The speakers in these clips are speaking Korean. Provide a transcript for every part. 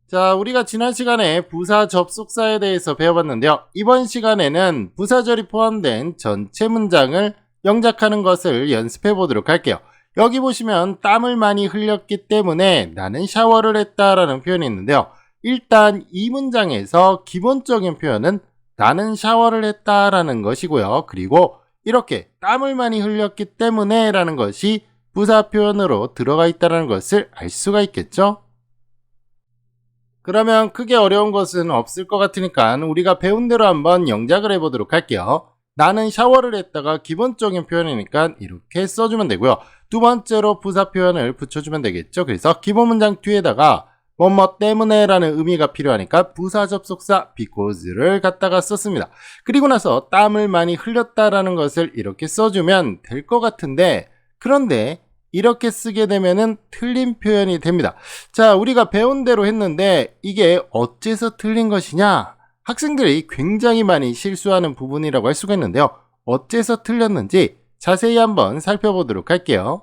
자, 우리가 지난 시간에 부사 접속사에 대해서 배워봤는데요. 이번 시간에는 부사절이 포함된 전체 문장을 영작하는 것을 연습해 보도록 할게요. 여기 보시면 땀을 많이 흘렸기 때문에 나는 샤워를 했다라는 표현이 있는데요. 일단 이 문장에서 기본적인 표현은 나는 샤워를 했다라는 것이고요. 그리고 이렇게 땀을 많이 흘렸기 때문에 라는 것이 부사 표현으로 들어가 있다는 것을 알 수가 있겠죠. 그러면 크게 어려운 것은 없을 것 같으니까 우리가 배운 대로 한번 영작을 해보도록 할게요. 나는 샤워를 했다가 기본적인 표현이니까 이렇게 써주면 되고요. 두 번째로 부사 표현을 붙여주면 되겠죠. 그래서 기본 문장 뒤에다가 뭐뭐 때문에 라는 의미가 필요하니까 부사 접속사 because를 갖다가 썼습니다. 그리고 나서 땀을 많이 흘렸다라는 것을 이렇게 써주면 될 것 같은데, 그런데 이렇게 쓰게 되면은 틀린 표현이 됩니다. 자, 우리가 배운 대로 했는데 이게 어째서 틀린 것이냐? 학생들이 굉장히 많이 실수하는 부분이라고 할 수가 있는데요. 어째서 틀렸는지 자세히 한번 살펴보도록 할게요.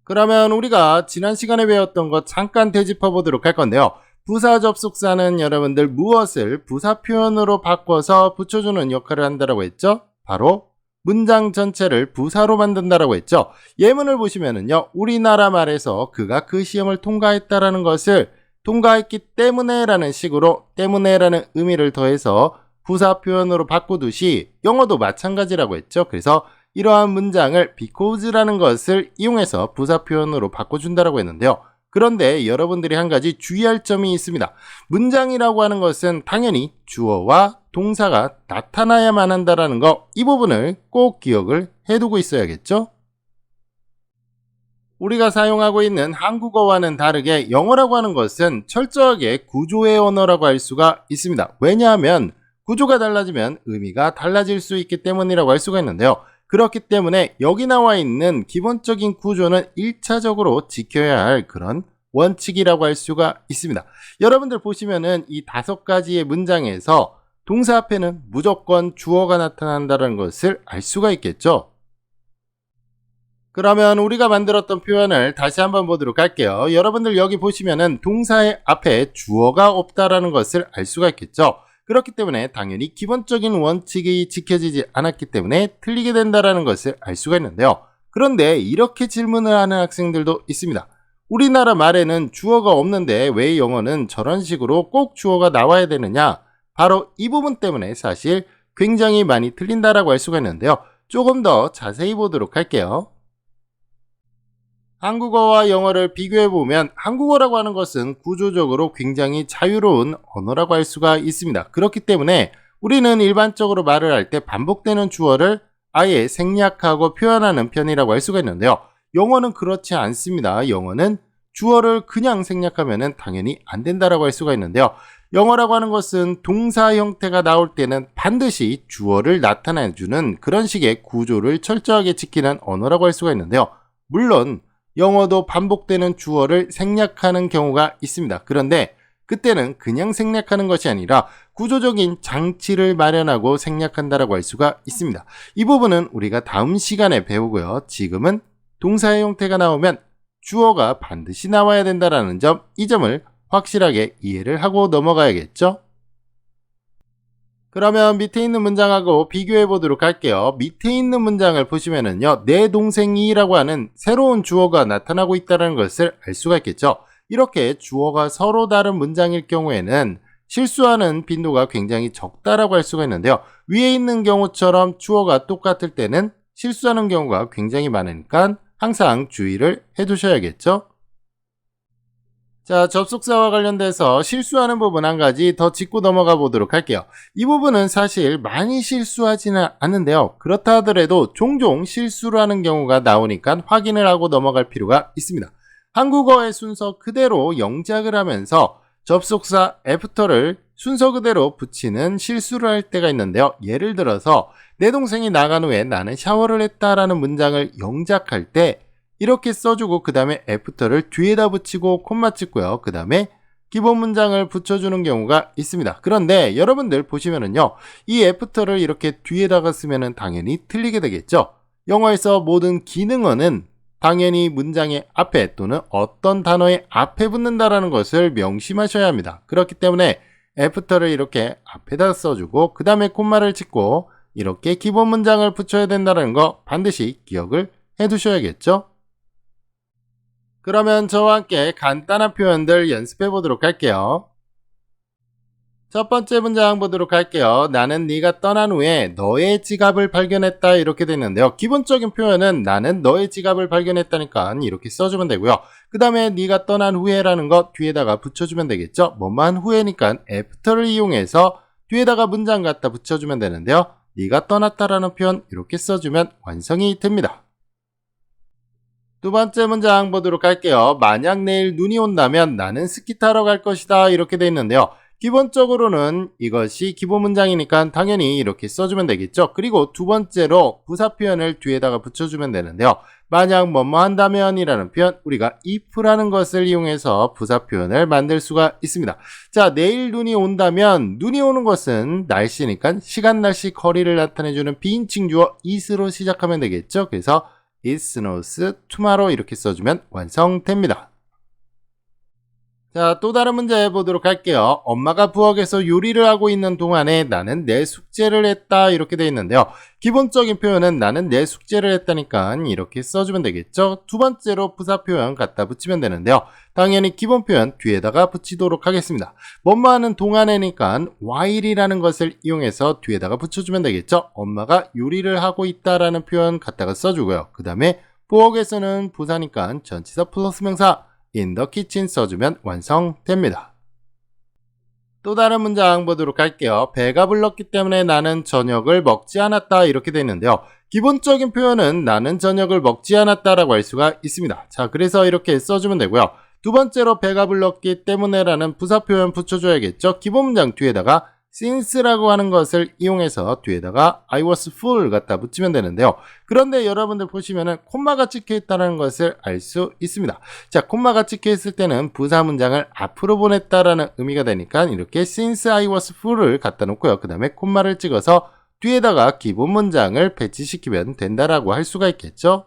그러면 우리가 지난 시간에 배웠던 것 잠깐 되짚어 보도록 할 건데요. 부사 접속사는 여러분들 무엇을 부사 표현으로 바꿔서 붙여주는 역할을 한다고 했죠? 바로 문장 전체를 부사로 만든다라고 했죠. 예문을 보시면은요, 우리나라 말에서 그가 그 시험을 통과했다라는 것을 통과했기 때문에 라는 식으로 때문에 라는 의미를 더해서 부사 표현으로 바꾸듯이 영어도 마찬가지라고 했죠. 그래서 이러한 문장을 because라는 것을 이용해서 부사 표현으로 바꿔준다라고 했는데요. 그런데 여러분들이 한 가지 주의할 점이 있습니다. 문장이라고 하는 것은 당연히 주어와 동사가 나타나야만 한다라는 거, 이 부분을 꼭 기억을 해두고 있어야겠죠? 우리가 사용하고 있는 한국어와는 다르게 영어라고 하는 것은 철저하게 구조의 언어라고 할 수가 있습니다. 왜냐하면 구조가 달라지면 의미가 달라질 수 있기 때문이라고 할 수가 있는데요. 그렇기 때문에 여기 나와 있는 기본적인 구조는 1차적으로 지켜야 할 그런 원칙이라고 할 수가 있습니다. 여러분들 보시면은 이 5가지의 문장에서 동사 앞에는 무조건 주어가 나타난다는 것을 알 수가 있겠죠. 그러면 우리가 만들었던 표현을 다시 한번 보도록 할게요. 여러분들 여기 보시면은 동사의 앞에 주어가 없다라는 것을 알 수가 있겠죠. 그렇기 때문에 당연히 기본적인 원칙이 지켜지지 않았기 때문에 틀리게 된다는 것을 알 수가 있는데요. 그런데 이렇게 질문을 하는 학생들도 있습니다. 우리나라 말에는 주어가 없는데 왜 영어는 저런 식으로 꼭 주어가 나와야 되느냐? 바로 이 부분 때문에 사실 굉장히 많이 틀린다라고 할 수가 있는데요. 조금 더 자세히 보도록 할게요. 한국어와 영어를 비교해보면 한국어라고 하는 것은 구조적으로 굉장히 자유로운 언어라고 할 수가 있습니다. 그렇기 때문에 우리는 일반적으로 말을 할 때 반복되는 주어를 아예 생략하고 표현하는 편이라고 할 수가 있는데요. 영어는 그렇지 않습니다. 영어는 주어를 그냥 생략하면 당연히 안 된다라고 할 수가 있는데요. 영어라고 하는 것은 동사 형태가 나올 때는 반드시 주어를 나타내주는 그런 식의 구조를 철저하게 지키는 언어라고 할 수가 있는데요. 물론 영어도 반복되는 주어를 생략하는 경우가 있습니다. 그런데 그때는 그냥 생략하는 것이 아니라 구조적인 장치를 마련하고 생략한다라고 할 수가 있습니다. 이 부분은 우리가 다음 시간에 배우고요. 지금은 동사의 형태가 나오면 주어가 반드시 나와야 된다는 점, 이 점을 확실하게 이해를 하고 넘어가야겠죠? 그러면 밑에 있는 문장하고 비교해 보도록 할게요. 밑에 있는 문장을 보시면은요, 내 동생이라고 하는 새로운 주어가 나타나고 있다는 것을 알 수가 있겠죠. 이렇게 주어가 서로 다른 문장일 경우에는 실수하는 빈도가 굉장히 적다라고 할 수가 있는데요. 위에 있는 경우처럼 주어가 똑같을 때는 실수하는 경우가 굉장히 많으니까 항상 주의를 해 두셔야겠죠. 자, 접속사와 관련돼서 실수하는 부분 한 가지 더 짚고 넘어가 보도록 할게요. 이 부분은 사실 많이 실수하지는 않는데요. 그렇다 하더라도 종종 실수를 하는 경우가 나오니까 확인을 하고 넘어갈 필요가 있습니다. 한국어의 순서 그대로 영작을 하면서 접속사 after를 순서 그대로 붙이는 실수를 할 때가 있는데요. 예를 들어서 내 동생이 나간 후에 나는 샤워를 했다라는 문장을 영작할 때 이렇게 써주고 그 다음에 after를 뒤에다 붙이고 콤마 찍고요. 그 다음에 기본 문장을 붙여주는 경우가 있습니다. 그런데 여러분들 보시면은요, 이 after를 이렇게 뒤에다가 쓰면은 당연히 틀리게 되겠죠. 영어에서 모든 기능어는 당연히 문장의 앞에 또는 어떤 단어의 앞에 붙는다라는 것을 명심하셔야 합니다. 그렇기 때문에 after를 이렇게 앞에다 써주고 그 다음에 콤마를 찍고 이렇게 기본 문장을 붙여야 된다는 거 반드시 기억을 해 두셔야겠죠? 그러면 저와 함께 간단한 표현들 연습해 보도록 할게요. 첫 번째 문장 보도록 할게요. 나는 네가 떠난 후에 너의 지갑을 발견했다 이렇게 됐는데요. 기본적인 표현은 나는 너의 지갑을 발견했다니까 이렇게 써주면 되고요. 그 다음에 네가 떠난 후에라는 것 뒤에다가 붙여주면 되겠죠. 뭐만 후에니까 after를 이용해서 뒤에다가 문장 갖다 붙여주면 되는데요. 네가 떠났다라는 표현 이렇게 써주면 완성이 됩니다. 두 번째 문장 보도록 할게요. 만약 내일 눈이 온다면 나는 스키 타러 갈 것이다 이렇게 돼 있는데요. 기본적으로는 이것이 기본 문장이니까 당연히 이렇게 써주면 되겠죠. 그리고 두 번째로 부사 표현을 뒤에다가 붙여주면 되는데요. 만약 뭐뭐 한다면 이라는 표현 우리가 if라는 것을 이용해서 부사 표현을 만들 수가 있습니다. 자, 내일 눈이 온다면 눈이 오는 것은 날씨니까 시간, 날씨, 거리를 나타내주는 비인칭 주어 is로 시작하면 되겠죠. 그래서 It snows tomorrow 이렇게 써주면 완성됩니다. 자, 또 다른 문제 해보도록 할게요. 엄마가 부엌에서 요리를 하고 있는 동안에 나는 내 숙제를 했다 이렇게 되어 있는데요. 기본적인 표현은 나는 내 숙제를 했다니까 이렇게 써주면 되겠죠. 두 번째로 부사 표현 갖다 붙이면 되는데요. 당연히 기본 표현 뒤에다가 붙이도록 하겠습니다. 뭐뭐 하는 동안에니까 while이라는 것을 이용해서 뒤에다가 붙여주면 되겠죠. 엄마가 요리를 하고 있다라는 표현 갖다가 써주고요. 그 다음에 부엌에서는 부사니까 전치사 플러스 명사 in the kitchen 써주면 완성됩니다. 또 다른 문장 보도록 할게요. 배가 불렀기 때문에 나는 저녁을 먹지 않았다 이렇게 되어 있는데요. 기본적인 표현은 나는 저녁을 먹지 않았다라고 할 수가 있습니다. 자, 그래서 이렇게 써주면 되고요. 두 번째로 배가 불렀기 때문에라는 부사 표현 붙여줘야겠죠. 기본 문장 뒤에다가 since라고 하는 것을 이용해서 뒤에다가 I was full 갖다 붙이면 되는데요. 그런데 여러분들 보시면은 콤마가 찍혀 있다는 것을 알 수 있습니다. 자, 콤마가 찍혀 있을 때는 부사 문장을 앞으로 보냈다라는 의미가 되니까 이렇게 since I was full을 갖다 놓고요. 그 다음에 콤마를 찍어서 뒤에다가 기본 문장을 배치시키면 된다라고 할 수가 있겠죠.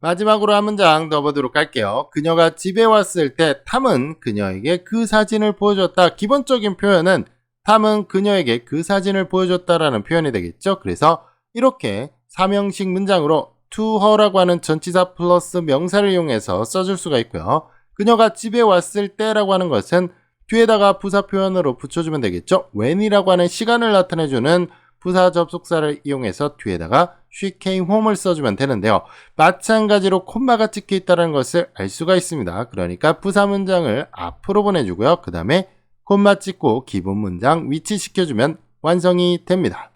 마지막으로 한 문장 더 보도록 할게요. 그녀가 집에 왔을 때 탐은 그녀에게 그 사진을 보여줬다. 기본적인 표현은 탐은 그녀에게 그 사진을 보여줬다라는 표현이 되겠죠. 그래서 이렇게 삼형식 문장으로 to her라고 하는 전치사 플러스 명사를 이용해서 써줄 수가 있고요. 그녀가 집에 왔을 때라고 하는 것은 뒤에다가 부사 표현으로 붙여주면 되겠죠. when이라고 하는 시간을 나타내주는 부사 접속사를 이용해서 뒤에다가 she came home을 써주면 되는데요. 마찬가지로 콤마가 찍혀 있다는 것을 알 수가 있습니다. 그러니까 부사 문장을 앞으로 보내주고요. 그 다음에 콤마 찍고 기본 문장 위치시켜주면 완성이 됩니다.